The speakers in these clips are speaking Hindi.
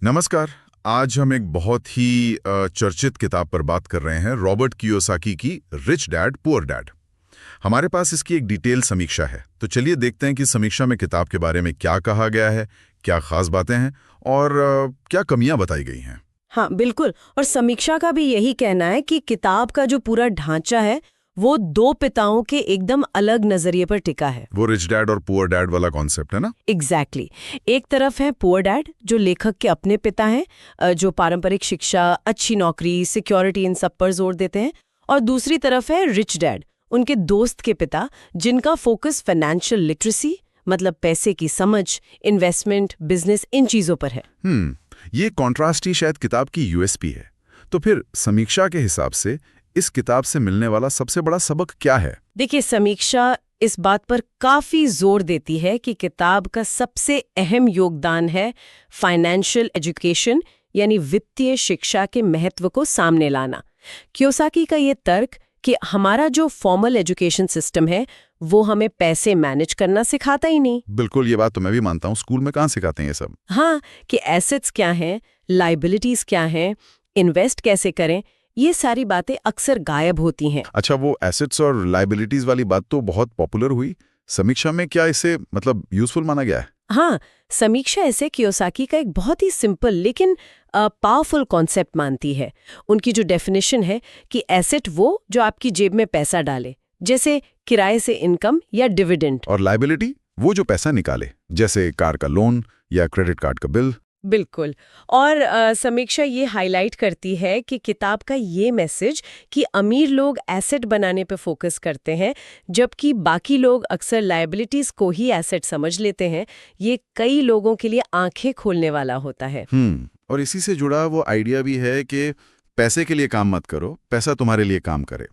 नमस्कार। आज हम एक बहुत ही चर्चित किताब पर बात कर रहे हैं, रॉबर्ट कियोसाकी की रिच डैड पुअर डैड। हमारे पास इसकी एक डिटेल समीक्षा है, तो चलिए देखते हैं कि समीक्षा में किताब के बारे में क्या कहा गया है, क्या खास बातें हैं और क्या कमियां बताई गई हैं। हाँ बिल्कुल। और समीक्षा का भी यही कहना है कि किताब का जो पूरा ढांचा है वो दो पिताओं के एकदम अलग नजरिए पर टिका है। वो रिच डैड और पुअर डैड वाला कॉन्सेप्ट है ना। एग्जैक्टली एक तरफ है पुअर डैड जो लेखक के अपने पिता हैं, जो पारंपरिक शिक्षा, अच्छी नौकरी, सिक्योरिटी इन सब पर जोर देते हैं। और दूसरी तरफ है रिच डैड, उनके दोस्त के पिता, जिनका फोकस फाइनेंशियल लिटरेसी मतलब पैसे की समझ, इन्वेस्टमेंट, बिजनेस इन चीजों पर है। ये कॉन्ट्रास्ट ही शायद किताब की यूएसपी है। तो फिर समीक्षा के हिसाब से इस किताब से मिलने वाला सबसे बड़ा सबक क्या है? देखिए, समीक्षा इस बात पर काफी जोर देती है कि किताब का सबसे अहम योगदान है फाइनेंशियल एजुकेशन यानी वित्तीय शिक्षा के महत्व को सामने लाना। कियोसाकी का ये तर्क कि हमारा जो फॉर्मल एजुकेशन सिस्टम है वो हमें पैसे मैनेज करना सिखाता ही नहीं। बिल्कुल, ये बात तो मैं भी मानता हूँ। स्कूल में कहाँ सिखाते हैं ये सब? हाँ, कि एसेट्स क्या हैं, लाइबिलिटीज क्या हैं, इन्वेस्ट कैसे करें, ये सारी बातें अक्सर गायब होती हैं। अच्छा, वो एसेट्स और लाइबिलिटीज वाली बात तो बहुत पॉपुलर हुई। समीक्षा में क्या इसे यूजफुल माना गया है? हाँ, समीक्षा ऐसे कियोसाकी का एक बहुत ही सिंपल लेकिन पावरफुल कॉन्सेप्ट मानती है। उनकी जो डेफिनेशन है कि एसेट वो जो आपकी जेब में पैसा डाले, जैसे किराए से इनकम या डिविडेंड। और लाइबिलिटी वो जो पैसा निकाले, जैसे कार का लोन या क्रेडिट कार्ड का बिल। बिल्कुल। और समीक्षा ये हाईलाइट करती है कि किताब का ये मैसेज कि अमीर लोग एसेट बनाने पे फोकस करते हैं जबकि बाकी लोग अक्सर लायबिलिटीज को ही एसेट समझ लेते हैं, ये कई लोगों के लिए आंखें खोलने वाला होता है। और इसी से जुड़ा वो आइडिया भी है कि पैसे के लिए काम मत करो, पैसा तुम्हारे लिए काम करे।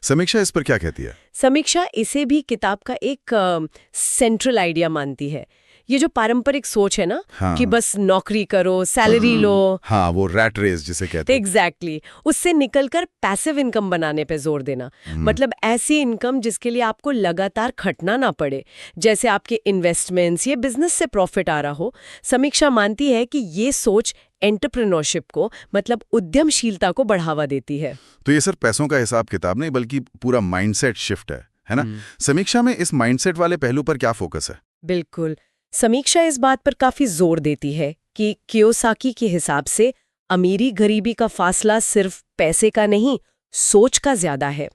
समीक्षा इस पर क्या कहती है? समीक्षा इसे भी किताब का एक सेंट्रल आइडिया मानती है। ये जो पारंपरिक सोच है ना, हाँ, कि बस नौकरी करो, सैलरी लो। हाँ, वो रैट रेस जिसे कहते हैं। एग्जैक्टली उससे निकलकर पैसिव इनकम बनाने पे जोर देना। मतलब ऐसी इनकम जिसके लिए आपको लगातार खटना ना पड़े, जैसे आपके इन्वेस्टमेंट्स या बिजनेस से प्रॉफिट आ रहा हो। समीक्षा मानती है कि ये सोच एंटरप्रेन्योरशिप को मतलब उद्यमशीलता को बढ़ावा देती है। तो ये सिर्फ पैसों का हिसाब किताब नहीं बल्कि पूरा माइंडसेट शिफ्ट है ना? समीक्षा में इस माइंडसेट वाले पहलू पर क्या फोकस है? बिल्कुल, समीक्षा इस बात पर काफी जोर देती है कि कियोसाकी के हिसाब से अमीरी गरीबी का फासला सिर्फ पैसे का नहीं, सोच का ज्यादा है।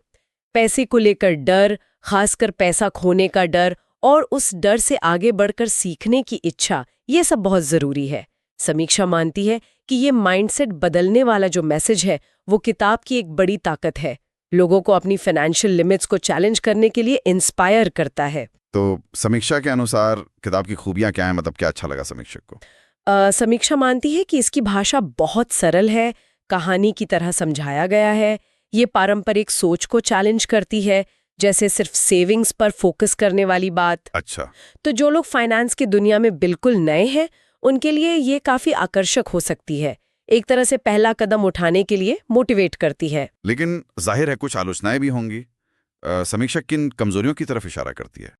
पैसे को लेकर डर, खासकर पैसा खोने का डर और उस डर से आगे बढ़कर सीखने की इच्छा, ये सब बहुत जरूरी है। समीक्षा मानती है कि ये माइंडसेट बदलने वाला जो मैसेज है वो किताब की एक बड़ी ताकत है, लोगों को अपनी फाइनेंशियल लिमिट्स को चैलेंज करने के लिए इंस्पायर करता है। तो समीक्षा के अनुसार किताब की खूबियां क्या हैं? क्या अच्छा लगा समीक्षक को? समीक्षा मानती है कि इसकी भाषा बहुत सरल है, कहानी की तरह समझाया गया है, ये पारंपरिक सोच को चैलेंज करती है, जैसे सिर्फ सेविंग्स पर फोकस करने वाली बात। अच्छा, तो जो लोग फाइनेंस की दुनिया में बिल्कुल नए हैं उनके लिए ये काफी आकर्षक हो सकती है, एक तरह से पहला कदम उठाने के लिए मोटिवेट करती है। लेकिन जाहिर है कुछ आलोचनाएं भी होंगी। समीक्षा किन कमजोरियों की तरफ इशारा करती है?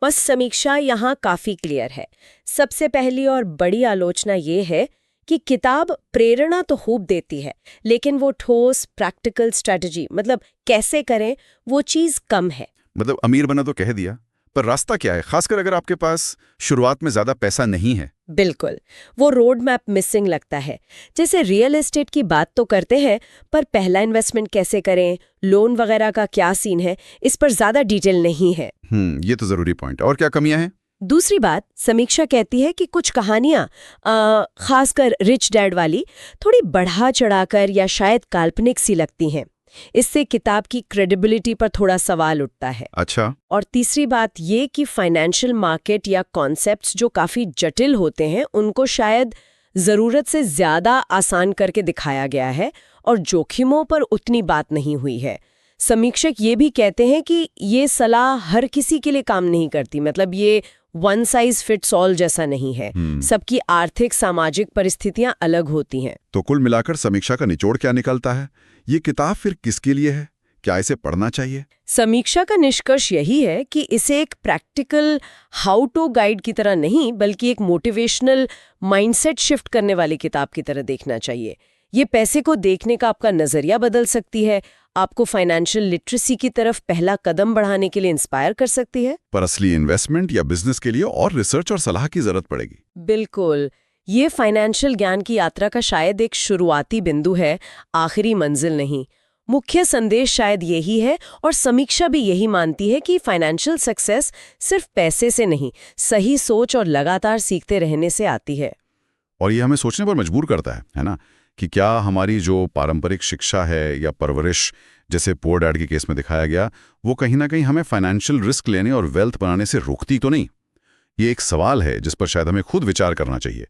बस समीक्षा यहाँ काफी क्लियर है। सबसे पहली और बड़ी आलोचना ये है कि किताब प्रेरणा तो खूब देती है लेकिन वो ठोस प्रैक्टिकल स्ट्रेटजी मतलब कैसे करें वो चीज कम है। अमीर बना तो कह दिया, पर रास्ता क्या है, खासकर अगर आपके पास शुरुआत में ज्यादा पैसा नहीं है? बिल्कुल, वो रोड मैप मिसिंग लगता है। जैसे रियल एस्टेट की बात तो करते हैं पर पहला इन्वेस्टमेंट कैसे करें, लोन वगैरह का क्या सीन है, इस पर ज्यादा डिटेल नहीं है। ये तो जरूरी पॉइंट। और क्या कमियां हैं? दूसरी बात, समीक्षा कहती है कि कुछ कहानियां, खासकर रिच डैड वाली, थोड़ी बढ़ा चढ़ाकर या शायद काल्पनिक सी लगती हैं। इससे किताब की क्रेडिबिलिटी पर थोड़ा सवाल उठता है। अच्छा। और तीसरी बात ये कि फाइनेंशियल मार्केट या कॉन्सेप्ट्स जो काफी जटिल होते हैं उनको शायद जरूरत से ज्यादा आसान करके दिखाया गया है और जोखिमों पर उतनी बात नहीं हुई है। समीक्षक ये भी कहते हैं कि ये सलाह हर किसी के लिए काम नहीं करती, मतलब ये वन साइज फिट्स ऑल जैसा नहीं है। सबकी आर्थिक सामाजिक परिस्थितियां अलग होती हैं। तो कुल मिलाकर समीक्षा का निचोड़ क्या निकलता है? ये किताब फिर किसके लिए है? क्या इसे पढ़ना चाहिए? समीक्षा का निष्कर्ष यही है कि इसे एक प्रैक्टिकल हाउ टू गाइड की तरह नहीं, बल्कि एक मोटिवेशनल माइंडसेट शिफ्ट करने वाली किताब की तरह देखना चाहिए। ये पैसे को देखने का आपका नजरिया बदल सकती है, आपको फाइनेंशियल लिटरेसी की तरफ पहला कदम बढ़ाने के लिए इंस्पायर कर सकती है। पर असली इन्वेस्टमेंट या बिजनेस के लिए और रिसर्च और सलाह की जरूरत पड़ेगी। बिल्कुल, ये फाइनेंशियल ज्ञान की यात्रा का शायद एक शुरुआती बिंदु है, आखिरी मंजिल नहीं। मुख्य संदेश शायद यही है, और समीक्षा भी यही मानती है कि फाइनेंशियल सक्सेस सिर्फ पैसे से नहीं, सही सोच और लगातार सीखते रहने से आती है। और ये हमें सोचने पर मजबूर करता है ना, कि क्या हमारी जो पारंपरिक शिक्षा है या परवरिश, जैसे पुअर डैड के केस में दिखाया गया, वो कहीं ना कहीं हमें फाइनेंशियल रिस्क लेने और वेल्थ बनाने से रोकती तो नहीं? ये एक सवाल है जिस पर शायद हमें खुद विचार करना चाहिए।